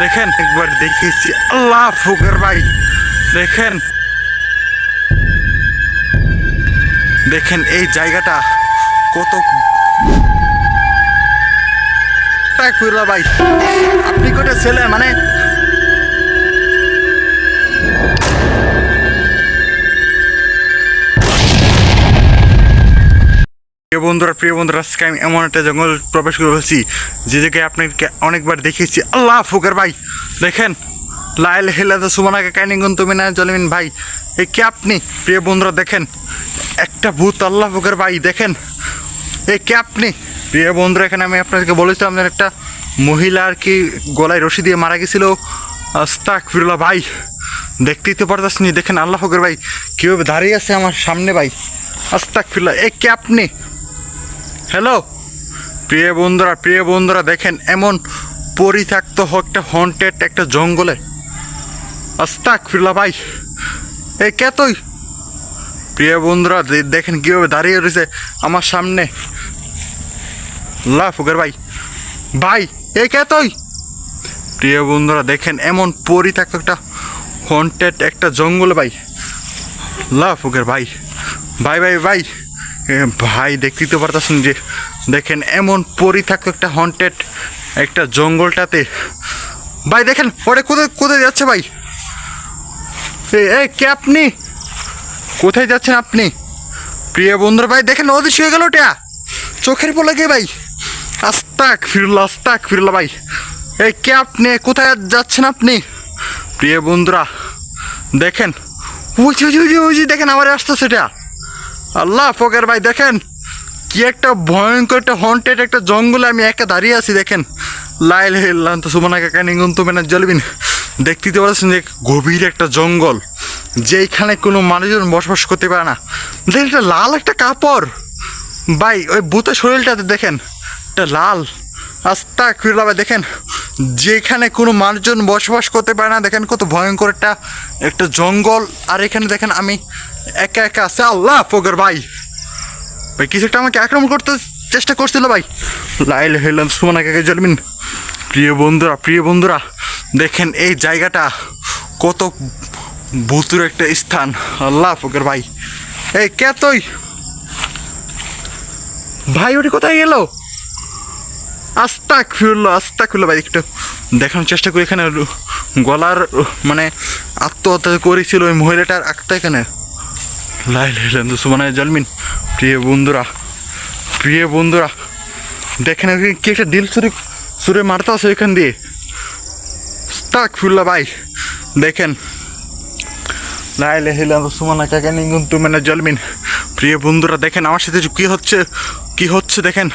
দেখেন একবার দেখেছি। আল্লাহ ফকির ভাই দেখেন, দেখেন এই জায়গাটা কত ভাই। আপনি কোটা ছেলে মানে প্রিয় বন্ধুরা আজকে আমি এমন একটা জঙ্গল প্রবেশ করে বলছি যে জায়গায় আপনাকে অনেকবার দেখিয়েছি। আল্লাহ ফকির ভাই দেখেন, লাইল হেলাতে সুমানাকে কাইনিগুন তুমি না জলমিন ভাই, এই কে আপনি? প্রিয় বন্ধুরা দেখেন একটা ভূত। আল্লাহ ফকির ভাই দেখেন, এই কে আপনি? প্রিয় বন্ধুরা এখানে আমি আপনাদেরকে বলেছিলাম যে একটা মহিলা আর কি গলায় রশি দিয়ে মারা গেছিল। আস্তাগফিরুল্লাহ ভাই, দেখতেই তো পারতেছেন। দেখেন আল্লাহ ফকির ভাই কীভাবে দাঁড়িয়ে আছে আমার সামনে ভাই। আস্তাগফিরুল্লাহ, এই কে আপনি? হ্যালো প্রিয় বন্ধুরা দেখেন এমন পরিত্যক্ত একটা হন্টেড একটা জঙ্গলে। আস্তাগফিরুল্লাহ ভাই, এই কে তুই? প্রিয় বন্ধুরা দেখেন কীভাবে দাঁড়িয়ে রয়েছে আমার সামনে। আল্লাহ ফকির ভাই, ভাই এই কে তুই? প্রিয় বন্ধুরা দেখেন এমন পরিত্যক্ত একটা হন্টেড একটা জঙ্গলে ভাই। আল্লাহ ফকির ভাই, ভাই ভাই ভাই ভাই দেখতেই তো পারতেছেন যে দেখেন এমন পরিত্যক্ত একটা হন্টেড একটা জঙ্গলটাতে ভাই। দেখেন ওটা কোথায় কোথায় যাচ্ছে ভাই? এই কে আপনি? কোথায় যাচ্ছেন আপনি? প্রিয় বন্ধুরা ভাই দেখেন ওদের শুয়ে গেল ওটা চোখের পলকে ভাই। আস্তাগফিরুল্লাহ ভাই, এই কে আপনি? কোথায় যাচ্ছেন আপনি? প্রিয় বন্ধুরা দেখেন ওই দেখেন আমার আসতো সেটা। আল্লাহ ফকির ভাই দেখেন কি একটা ভয়ঙ্কর একটা হন্টেড একটা জঙ্গলে আমি একা দাঁড়িয়ে আছি। দেখেন লাইল হেল্লান তো সুমনাকে কানিগুন তো মেনা জ্বলবিন, দেখতে পাচ্ছেন যে গভীর একটা জঙ্গল যেইখানে কোনো মানুষজন বসবাস করতে পারে না। দেখেন একটা লাল একটা কাপড় ভাই, ওই ভূতের শরীরটাতে দেখেন একটা লাল। আস্তাগফিরুল্লাহ ভাই দেখেন যেখানে কোনো মানুষজন বসবাস করতে পারে না। দেখেন কত ভয়ঙ্কর একটা একটা জঙ্গল, আর এখানে দেখেন আমি একা একা আছে। আল্লাহ ফকির ভাই, ভাই কিছু একটা আমাকে আক্রমণ করতে চেষ্টা করছিল ভাই। লাইল হেলান সুমনাকে জলমিন। প্রিয় বন্ধুরা দেখেন এই জায়গাটা কত ভূতুর একটা স্থান। আল্লাহ ফকির ভাই, এই কে তুই? ভাই ওটি কোথায় গেল? আস্তাগফিরুল্লাহ ভাই, একটু দেখানোর চেষ্টা করি। এখানে গলার মানে আত্মহত্যা করেছিল ওই মহিলাটার আত্মা এখানে। লাইল হেলান সুমনাকে জলমিন। প্রিয় বন্ধুরা দেখেন কি একটা দিল সুরে মারতে আছে এখান দিয়ে। আস্তাগফিরুল্লাহ ভাই দেখেন লাইল হেলান সুমনাকে কানিগুন তো মেনা জলমিন। প্রিয় বন্ধুরা দেখেন আমার সাথে কি হচ্ছে দেখেন।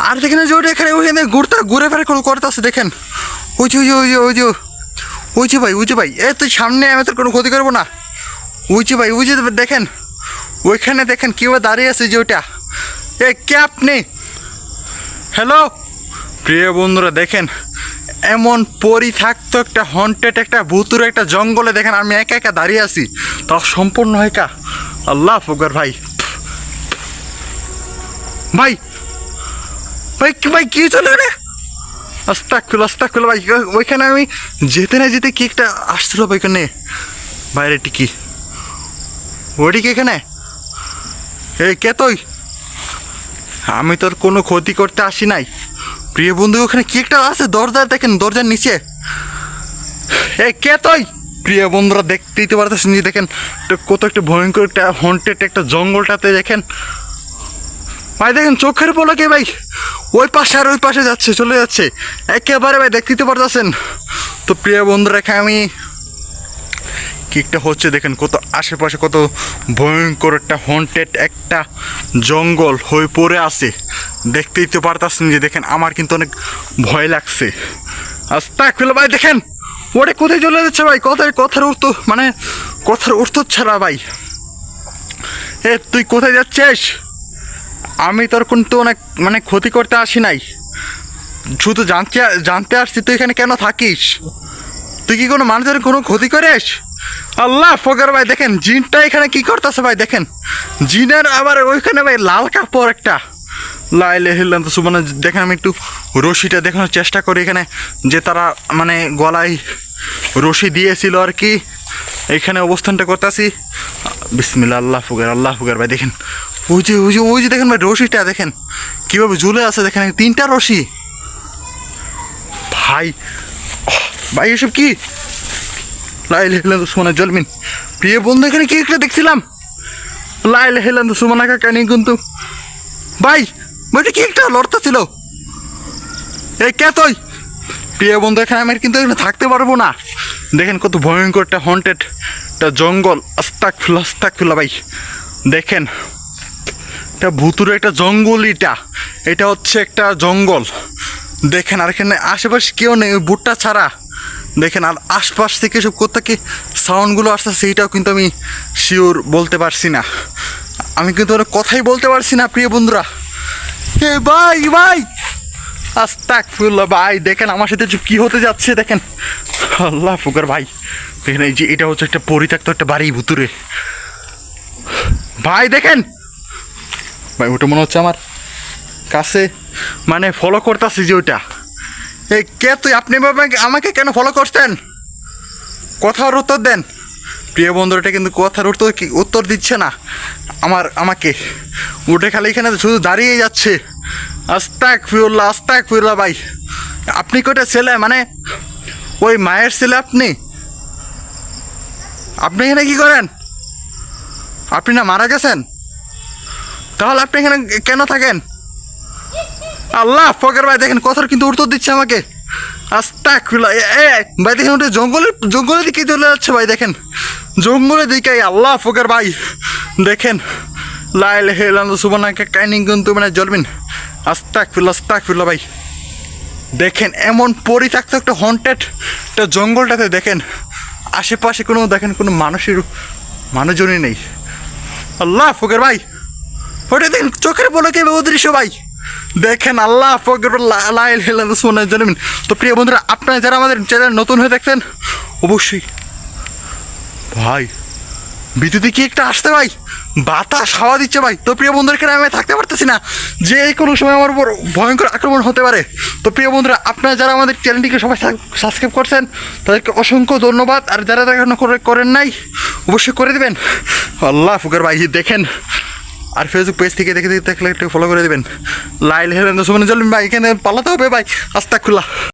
আর দেখেন যে ওটা এখানে ওইখানে ঘুরে ফেরে করতে আছে। দেখেন ওই যে ভাই এ তুই সামনে, আমি তোর কোনো ক্ষতি করবো না। ওই যে দেখেন ওইখানে দেখেন কেউ দাঁড়িয়ে আছে যে ওইটা। এ কে আপনি? হ্যালো প্রিয় বন্ধুরা দেখেন এমন পরিত্যক্ত একটা হন্টেড একটা ভূতুর একটা জঙ্গলে দেখেন আমি একা একা দাঁড়িয়ে আছি, তাও সম্পূর্ণ একা। আল্লাহ ফকির ভাই, ভাই ভাই ভাই কি চলে রে? আস্তাগফিরুল্লাহ ভাই, ওইখানে আমি যেতে কি একটা আসছিল ভাই ওইখানে বাইরে টিকি ওটি কি এখানে? এই কে তুই? আমি তোর কোনো ক্ষতি করতে আসি নাই। প্রিয় বন্ধু ওখানে কি একটা আছে দরজা, দেখেন দরজার নিচে। এই কে তুই? প্রিয় বন্ধুরা দেখতেই তো পারতেছেন যে দেখেন কত একটা ভয়ঙ্কর একটা হন্টেড একটা জঙ্গলটাতে দেখেন ভাই। দেখেন চোখের পলকে ভাই ওই পাশে আর ওই পাশে যাচ্ছে, চলে যাচ্ছে একেবারে ভাই, দেখতেই তো পারতেছেন। তো প্রিয় বন্ধুরা এখানে আমি কি একটা হচ্ছে দেখেন কত আশেপাশে কত ভয়ঙ্কর একটা হন্টেড একটা জঙ্গল হয়ে পড়ে আছে। দেখতেই তো পারতেছেন যে দেখেন আমার কিন্তু অনেক ভয় লাগছে। আস্তাগফিরুল্লাহ ভাই দেখেন ওটা কোথায় চলে যাচ্ছে ভাই? কথার অর্থ ছাড়া ভাই। এ তুই কোথায় যাচ্ছিস? আমি তোর কিন্তু অনেক ক্ষতি করতে আসি নাই, শুধু জানতে আসছি তুই এখানে কেন থাকিস। তুই কি কোনো মানুষের কোনো ক্ষতি করিস? আল্লাহ ফকির ভাই দেখেন জিনটা এখানে কি করতেছে ভাই। দেখেন জিনের আবার ওইখানে ভাই লাল কাপড় একটা লাইলে হিল্লাম তো সুবহান। দেখেন আমি একটু রশিটা দেখানোর চেষ্টা করি এখানে, যে তারা মানে গলায় রশি দিয়েছিল আর কি। এখানে অবস্থানটা করতেছি। বিসমিল্লাহ, আল্লাহ ফুকার ভাই। দেখেন ওই যে দেখেন ভাই, রশিটা দেখেন কীভাবে ঝুলে আছে। দেখেন 3টা রশি ভাই। ভাই এসব কি? লাইলে হিল্লাম তো সুবহান জলমিন। প্রিয় বন্ধু, এখানে কি একটা দেখছিলাম। লাইলে হিল্লাম তো সুবহান কাহিনী কিন্তু ভাই, বইটা কি একটা লড়তা ছিল। এই কে তুই? প্রিয় বন্ধু, এখানে আমি কিন্তু এখানে থাকতে পারবো না। দেখেন কত ভয়ঙ্কর একটা হন্টেড একটা জঙ্গল। আস্তাগফিরুল্লাহ ভাই। দেখেন এটা ভুতুরে একটা জঙ্গল। এটা হচ্ছে একটা জঙ্গল। দেখেন আর এখানে আশেপাশে কেউ নেই, ওই বুটটা ছাড়া। দেখেন আর আশপাশ থেকে সব কোথাকে সাউন্ডগুলো আসছে সেইটাও কিন্তু আমি শিওর বলতে পারছি না। আমি কিন্তু ওরা কথাই বলতে পারছি না প্রিয় বন্ধুরা। এ ভাই আস্তাগফিরুল্লাহ ভাই। দেখেন আমার সাথে কি হতে যাচ্ছে দেখেন। আল্লাহ ফুকার ভাই। দেখেন এই যে এটা হচ্ছে একটা পরিত্যক্ত একটা বাড়ি ভুতুরে ভাই। দেখেন ভাই, ওটা মনে হচ্ছে আমার কাছে মানে ফলো করতেছি যে ওইটা। এই কে তুই? আপনি আমাকে কেন ফলো করছেন? কথার উত্তর দেন প্রিয় বন্ধুরা। এটা কিন্তু কথার উত্তর দিচ্ছে না আমাকে। উঠে খালি এখানে শুধু দাঁড়িয়ে যাচ্ছে। আস্তাগফিরুল্লাহ ভাই। আপনি কয়টা ছেলে, মানে ওই মায়ের ছেলে আপনি এখানে কি করেন? আপনি না মারা গেছেন? তাহলে আপনি এখানে কেন থাকেন? আল্লাহ ফকর ভাই। দেখেন কথার কিন্তু উত্তর দিচ্ছে আমাকে। আস্তাগফিরুল্লাহ। ভাই দেখেন ওটা জঙ্গলের দিকে চলে যাচ্ছে ভাই। দেখেন জঙ্গলের দিকে। আল্লাহ ফকর ভাই। দেখেন লাইলে হেলাম সুবহানাকা কাইনিং কিন্তু মানে জলমিন। আস্তাগফিরুল্লাহ ভাই। দেখেন এমন পরিত্যক্ত একটা হন্টেড একটা জঙ্গলটাতে দেখেন আশেপাশে কোনো দেখেন কোনো মানুষজনই নেই। আল্লাহ ফকর ভাই। ওটা দেখেন চোখের পলকে অদৃশ্য ভাই। দেখেন আল্লাহ ফকর লাইল হেলাম সুবহানাকা জলমিন। তো প্রিয় বন্ধুরা, আপনারা যারা আমাদের চ্যানেল নতুন হয়ে দেখছেন অবশ্যই ভাই বিদ্যুতে কি একটা আসতে ভাই, বাতাস হাওয়া দিচ্ছে ভাই। তো প্রিয় বন্ধুরা, এখানে আমি থাকতে পারতেছি না, যে কোনো সময় আমার উপর ভয়ঙ্কর আক্রমণ হতে পারে। তো প্রিয় বন্ধুরা, আপনারা যারা আমাদের চ্যানেলটিকে সবাই সাবস্ক্রাইব করছেন তাদেরকে অসংখ্য ধন্যবাদ। আর যারা এখনো করেন নাই অবশ্যই করে দেবেন। আল্লাহ ফুকার ভাই। দেখেন আর ফেসবুক পেজ থেকে দেখলে একটু ফলো করে দেবেন। লাইল হেলেন সুবহানাল্লাহ জলমিন ভাই। এখানে পালাতে হবে ভাই। আস্তাগফিরুল্লাহ।